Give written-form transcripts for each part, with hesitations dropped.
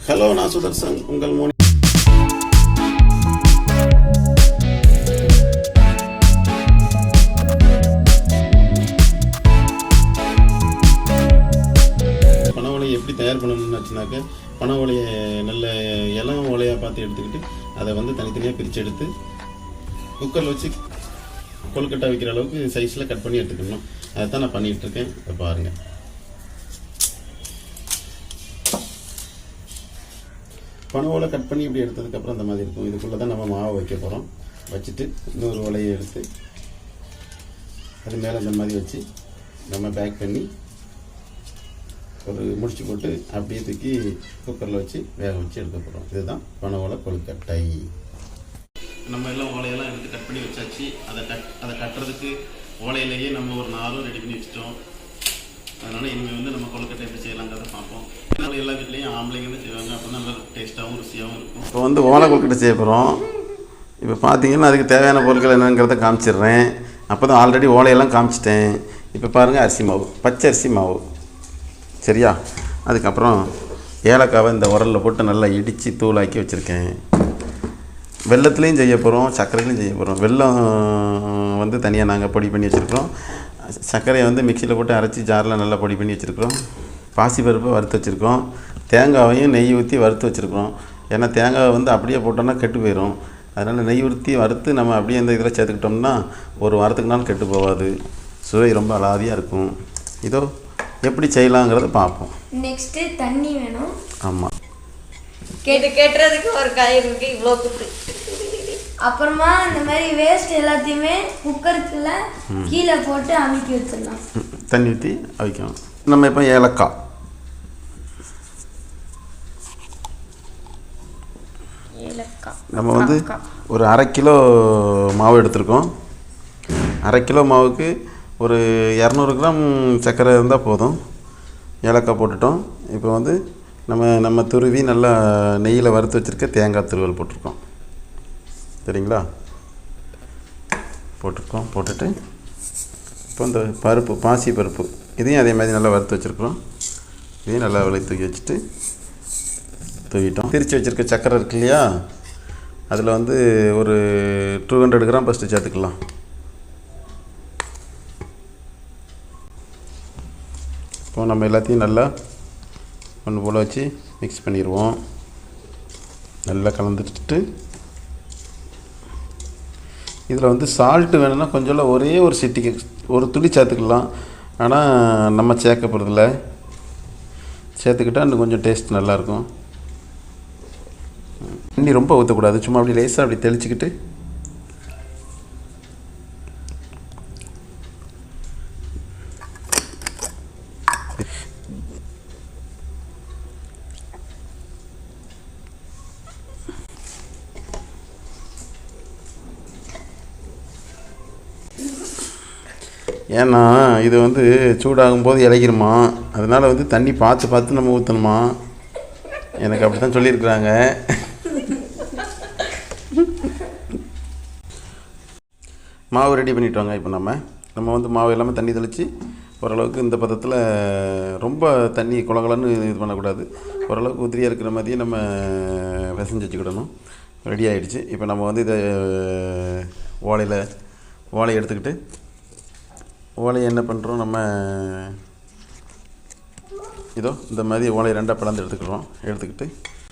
Hello, நான் சுதர்சன், உங்கள் மோனி. பனை ஓலையை எப்படி தயார் பண்ணணும்னுச்சுனாக்க, பனை ஓலையை நல்ல இளம் ஓலையாக பார்த்து எடுத்துக்கிட்டு அதை வந்து தனித்தனியாக பிரித்து எடுத்து குக்கரில் வச்சு கொழுக்கட்டை வைக்கிற அளவுக்கு சைஸில் கட் பண்ணி எடுத்துக்கணும். அதை தான் நான் பண்ணிகிட்டு இருக்கேன். அதை பாருங்கள். பனை ஓலை கட் பண்ணி இப்படி எடுத்ததுக்கப்புறம் அந்த மாதிரி இருக்கும். இதுக்குள்ளே தான் நம்ம மாவை வைக்க போகிறோம். வச்சுட்டு இன்னொரு ஓலையை எடுத்து அது மேலே இந்த மாதிரி வச்சு நம்ம பேக் பண்ணி ஒரு முடிச்சு போட்டு அப்படியே தூக்கி குக்கரில் வச்சு வேக வச்சு எடுக்க போகிறோம். இதுதான் பனை ஓலை கொழுக்கட்டை. நம்ம எல்லாம் ஓலையெல்லாம் எடுத்து கட் பண்ணி வச்சாச்சு. அதை கட்டுறதுக்கு ஓலையிலேயே நம்ம ஒரு நாரும் ரெடி பண்ணி வச்சிட்டோம். அதனால் இனிமேல் வந்து நம்ம கொழுக்கட்டை எப்படி செய்யலாங்கிறத பார்ப்போம். அதனால் எல்லா வீட்லேயும் ஆம்பளைங்க செய்வாங்க. அப்போ தான் நல்லா டேஸ்ட்டாகவும் ருசியாகவும் இருக்கும். இப்போ வந்து ஓலை கொழுக்கட்டை செய்ய போகிறோம். இப்போ பார்த்தீங்கன்னா அதுக்கு தேவையான பொருட்கள் என்னங்கிறத காமிச்சிடுறேன். அப்போ தான் ஆல்ரெடி ஓலையெல்லாம் காமிச்சிட்டேன். இப்போ பாருங்கள், அரிசி மாவு, பச்சை அரிசி மாவு, சரியா? அதுக்கப்புறம் ஏலக்காவை இந்த உரலில் போட்டு நல்லா இடித்து தூளாக்கி வச்சுருக்கேன். வெல்லத்துலேயும் செய்ய போகிறோம், சர்க்கரையிலையும் செய்ய போகிறோம். வெல்லம் வந்து தனியாக நாங்கள் பொடி பண்ணி வச்சுருக்கோம். சர்க்கரையை வந்து மிக்சியில் போட்டு அரைச்சி ஜாரில் நல்லா பொடி பண்ணி வச்சுருக்கோம். பாசிப்பருப்பை வறுத்து வச்சுருக்கோம். தேங்காவையும் நெய் ஊற்றி வறுத்து வச்சுருக்கோம். ஏன்னா தேங்காவை வந்து அப்படியே போட்டோம்னா கெட்டு போயிடும். அதனால் நெய் ஊற்றி வறுத்து நம்ம அப்படியே இந்த இதில் சேர்த்துக்கிட்டோம்னா ஒரு வாரத்துக்குனாலும் கெட்டு போகாது. சுவை ரொம்ப அலாதியாக இருக்கும். இதோ எப்படி செய்யலாங்கிறத பார்ப்போம். நெக்ஸ்ட்டு தண்ணி வேணும். ஆமாம், கேட்டுறதுக்கு ஒரு காய் இருக்கு, இவ்வளோ குத்து. அப்புறமா இந்த மாதிரி வேஸ்ட் எல்லாத்தையுமே குக்கருக்குள்ள கீழே போட்டு அமுக்கி வச்சிடலாம். தண்ணி ஊற்றி அவிக்கணும். நம்ம இப்போ ஏலக்காய் நம்ம வந்து ஒரு 1/2 கிலோ மாவு எடுத்துருக்கோம். 1/2 கிலோ மாவுக்கு ஒரு 200 கிராம் சர்க்கரை இருந்தால் போதும். ஏலக்காய் போட்டுட்டோம். இப்போ வந்து நம்ம துருவி நல்லா நெய்யில் வறுத்து வச்சுருக்க தேங்காய் துருவல் போட்டிருக்கோம். சரிங்களா? போட்டிருக்கோம். போட்டுட்டு இப்போ இந்த பருப்பு, பாசி பருப்பு, இதையும் அதே மாதிரி நல்லா வறுத்து வச்சுருக்குறோம். இதையும் நல்லா விலை தூக்கி வச்சுட்டு தூக்கிட்டோம். திரிச்சு வச்சுருக்க சக்கரை இருக்கு இல்லையா, அதில் வந்து ஒரு 200 கிராம் ஃபஸ்ட்டு சேர்த்துக்கலாம். இப்போ நம்ம எல்லாத்தையும் நல்லா ஒன்று போல் வச்சு மிக்ஸ் பண்ணிடுவோம். நல்லா கலந்துட்டு இதில் வந்து சால்ட்டு வேணும்னா கொஞ்சம் ஒரே ஒரு சிட்டிக்கு ஒரு துளி சேர்த்துக்கலாம். ஆனால் நம்ம சேர்க்க போகிறதில்ல. சேர்த்துக்கிட்டால் இன்னும் கொஞ்சம் டேஸ்ட் நல்லாயிருக்கும். தண்ணி ரொம்ப ஊற்றக்கூடாது. சும்மா அப்படி லேசாக அப்படி தெளிச்சுக்கிட்டு ஏன்னா இது வந்து சூடாகும் போது இலகிருமா. அதனால் வந்து தண்ணி பார்த்து நம்ம ஊற்றணுமா. எனக்கு அப்படி தான் சொல்லியிருக்கிறாங்க. மாவு ரெடி பண்ணிட்டோங்க. இப்போ நம்ம வந்து மாவு எல்லாமே தண்ணி தெளித்து ஓரளவுக்கு இந்த பதத்தில் ரொம்ப தண்ணி குளகுலன்னு இது பண்ணக்கூடாது. ஓரளவுக்கு உதிரியாக இருக்கிற மாதிரியே நம்ம பிசைஞ்சு வச்சுக்கிடணும். ரெடி ஆகிடுச்சு. இப்போ நம்ம வந்து இதை ஓலையை எடுத்துக்கிட்டு ஓலையை என்ன பண்ணுறோம், நம்ம இதோ இந்த மாதிரி ஓலையை 2ஆக பிளந்து எடுத்துக்கிட்டு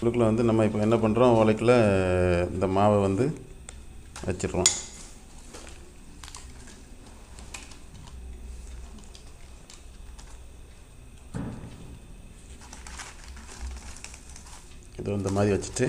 இதுக்குள்ளே வந்து நம்ம இப்போ என்ன பண்ணுறோம், ஓலைக்குள்ளே இந்த மாவை வந்து வச்சிடுறோம். இதோ இந்த மாதிரி வச்சுட்டு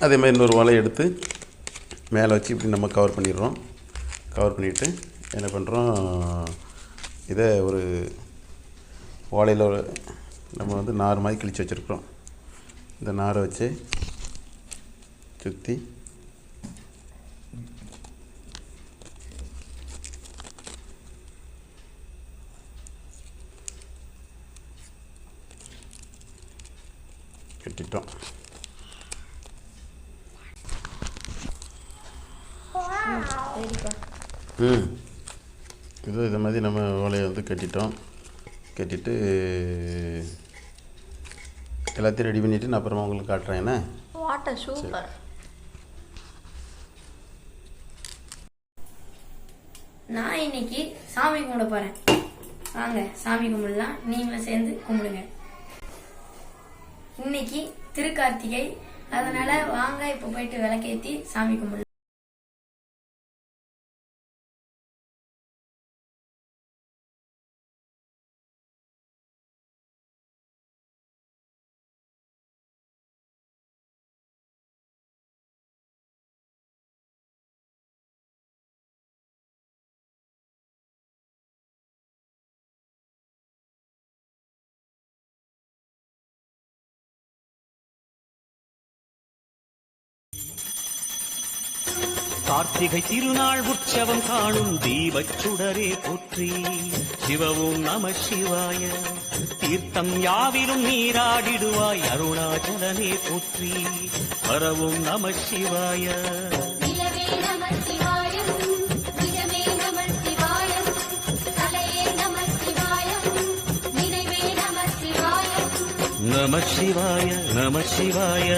அதே மாதிரி இன்னொரு ஓலையை எடுத்து மேலே வச்சு இப்படி நம்ம கவர் பண்ணிடுறோம். கவர் பண்ணிவிட்டு என்ன பண்ணுறோம், இதை ஒரு ஓலையில் நம்ம வந்து நார் மாதிரி கிழிச்சு வச்சுருக்குறோம். இந்த நாரை வச்சு சுற்றி கட்டிட்டோம். சரிப்பா. இதை மாதிரி நம்ம ஓலையை வந்து கட்டிட்டு எல்லாத்தையும் ரெடி பண்ணிவிட்டு நான் அப்புறமா உங்களுக்கு காட்டுறேன். என்ன வாட்டர் சூப்பர். நான் இன்னைக்கு சாமி கும்பிட போறேன். வாங்க சாமி கும்பிடலாம், நீங்களும் சேர்ந்து கும்பிடுங்க. இன்னைக்கு திருக்கார்த்திகை, அதனால வாங்க இப்ப போயிட்டு விளக்கேத்தி சாமி கும்பிடலாம். கார்த்திகை திருநாள் உற்சவம் காணும் தீபச் சுடரே போற்றி. சிவவும் நம சிவாய. தீர்த்தம் யாவிலும் நீராடிடுவாய் அருணாச்சலனே போற்றி. வரவும் நம சிவாய. நம சிவாய நம சிவாய.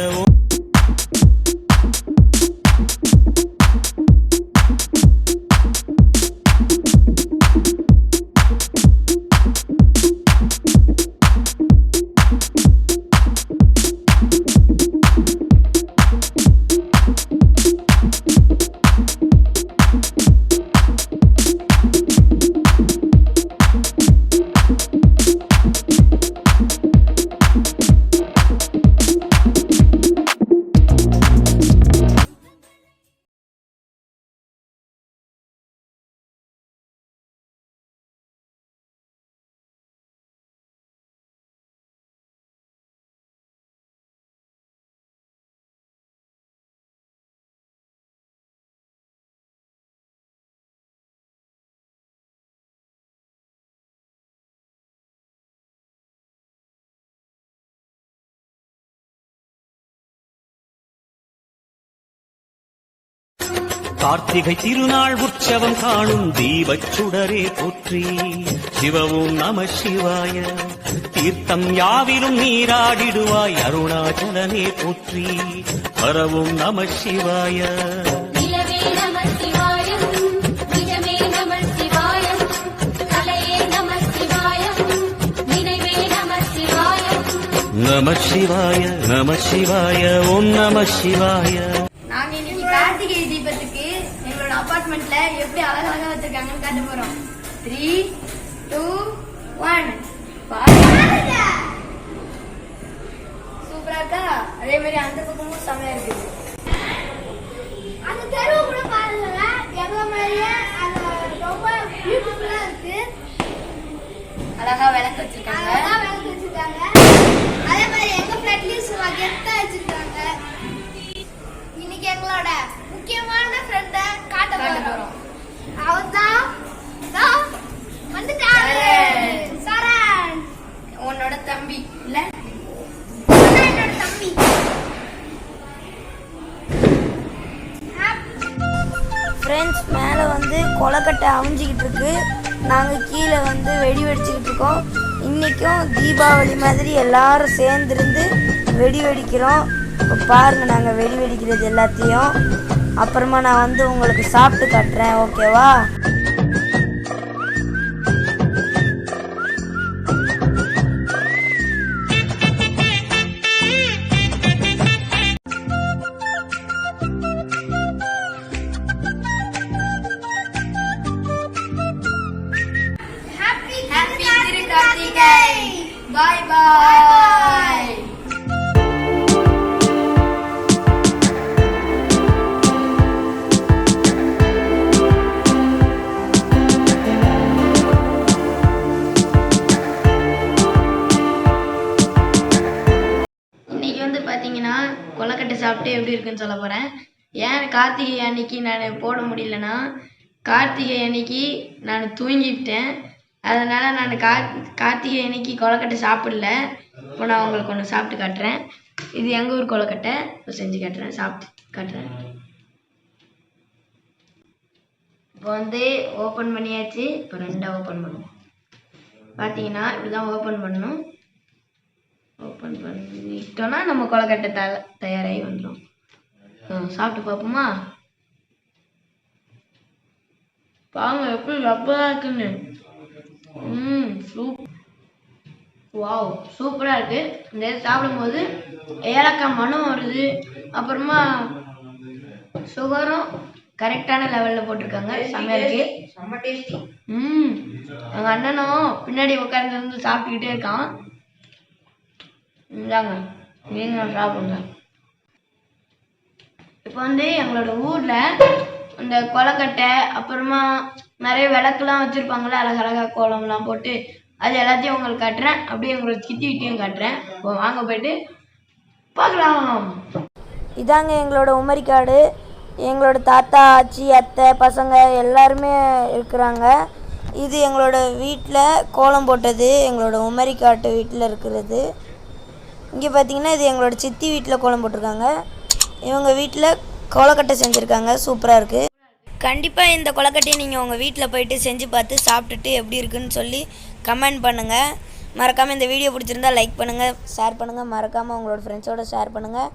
கார்த்திகை திருநாள் உற்சவம் காணும் தீபச் சுடரே போற்றி. சிவவும் நம சிவாய. தீர்த்தம் யாவிலும் நீராடிடுவாய் அருணாச்சலனே போற்றி. வரவும் நம சிவாய. நம சிவாய நம சிவாய. ஓம் நம சிவாய. நாங்க இன்னைக்கு கார்த்திகை தீபத்துக்கு எங்களோட அபார்ட்மெண்ட்ல எப்படி அழகழகா வச்சிருக்காங்கன்னு காட்ட போறோம். 3, 2, 1. சூப்பரா இருக்கா? அதே மாதிரி அந்த பக்கமும் செமையா இருக்குது. அந்த தெருவு கூட பாருங்க, எங்க மாதிரியே ரொம்ப பியூட்டிஃபுல்லா இருக்கு. அழகா விளக்கு வச்சிருக்காங்க. அதே மாதிரி எங்க பிளாட்லயும் கெத்தா வச்சிருக்காங்க. இன்னைக்கு எங்களோட முக்கியமான ஃப்ரெண்ட காட்ட போறோம். அவர்தான் வந்துட்டாரு. சரண் உன்னோட தம்பி இல்ல? என்னோட தம்பி. ஃப்ரெண்ட்ஸ், மேலே வந்து கொலக்கட்டை அவிஞ்சிக்கிட்டு இருக்கு. நாங்கள் கீழே வந்து வெடி வெடிச்சுக்கிட்டு இருக்கோம். இன்றைக்கும் தீபாவளி மாதிரி எல்லாரும் சேர்ந்துருந்து வெடி வெடிக்கிறோம். இப்போ பாருங்கள் நாங்கள் வெடி வெடிக்கிறது எல்லாத்தையும். அப்புறமா நான் வந்து உங்களுக்கு சாப்பிட்டு காட்டுறேன், ஓகேவா? Bye bye. இன்னைக்கு வந்து பாத்தீங்கன்னா கொலக்கட்டை சாப்பிட்டு எப்படி இருக்குன்னு சொல்ல போறேன். ஏன் கார்த்திகை அன்னைக்கு நான் போட முடியலன்னா, கார்த்திகை அன்னைக்கு நான் தூங்கிவிட்டேன். அதனால நான் கார்த்திகை அன்னைக்கு கொலக்கட்டை சாப்பிடல. இப்போ நான் உங்களுக்கு ஒன்று சாப்பிட்டு காட்டுறேன். இது எங்கள் ஊர் கொலக்கட்டை. இப்போ செஞ்சு காட்டுறேன், சாப்பிட்டு காட்டுறேன். இப்போ வந்து ஓப்பன் பண்ணியாச்சு. இப்போ 2 ஓப்பன் பண்ணுவோம். பார்த்தீங்கன்னா இப்படி தான் ஓப்பன் பண்ணணும். ஓப்பன் பண்ணிட்டோன்னா நம்ம கொலக்கட்டை தயாராகி வந்துடும். சாப்பிட்டு பார்ப்போமா? பாருங்க எப்படி ரப்பராக இருக்குன்னு. வாவ், சூப்பராக இருக்குது. இந்த இது சாப்பிடும்போது ஏலக்காய் மனம் வருது. அப்புறமா சுகரும் கரெக்டான லெவலில் போட்டிருக்காங்க. சமையலுக்கு செம்ம டேஸ்டி. எங்கள் அண்ணனும் பின்னாடி உட்காந்து சாப்பிட்டுக்கிட்டே இருக்கான். இந்தாங்க, நீங்கள் சாப்பிடுங்க. இப்போ வந்து எங்களோட ஊரில் இந்த கொலக்கட்டை அப்புறமா நிறைய விளக்குலாம் வச்சுருப்பாங்களே, அழகழகாக கோலம்லாம் போட்டு, அது எல்லாத்தையும் உங்களுக்கு காட்டுறேன். அப்படியே எங்களோட சித்தி வீட்டையும் காட்டுறேன். இப்போ வாங்க போயிட்டு பார்க்கலாம். இதாங்க எங்களோட உமரிக்காடு. எங்களோட தாத்தா, ஆச்சி, அத்தை, பசங்க எல்லாருமே இருக்கிறாங்க. இது எங்களோட வீட்டில் கோலம் போட்டது, எங்களோட உமரிக்காட்டு வீட்டில் இருக்கிறது. இங்கே பார்த்தீங்கன்னா இது எங்களோட சித்தி வீட்டில் கோலம் போட்டிருக்காங்க. இவங்க வீட்டில் கொலக்கட்டை செஞ்சுருக்காங்க. சூப்பராக இருக்குது. கண்டிப்பாக இந்த கொலக்கட்டையை நீங்கள் உங்கள் வீட்டில் போயிட்டு செஞ்சு பார்த்து சாப்பிட்டுட்டு எப்படி இருக்குன்னு சொல்லி கமெண்ட் பண்ணுங்கள். மறக்காமல் இந்த வீடியோ பிடிச்சிருந்தா லைக் பண்ணுங்கள், ஷேர் பண்ணுங்கள். மறக்காமல் உங்களோட ஃப்ரெண்ட்ஸோடு ஷேர் பண்ணுங்கள்.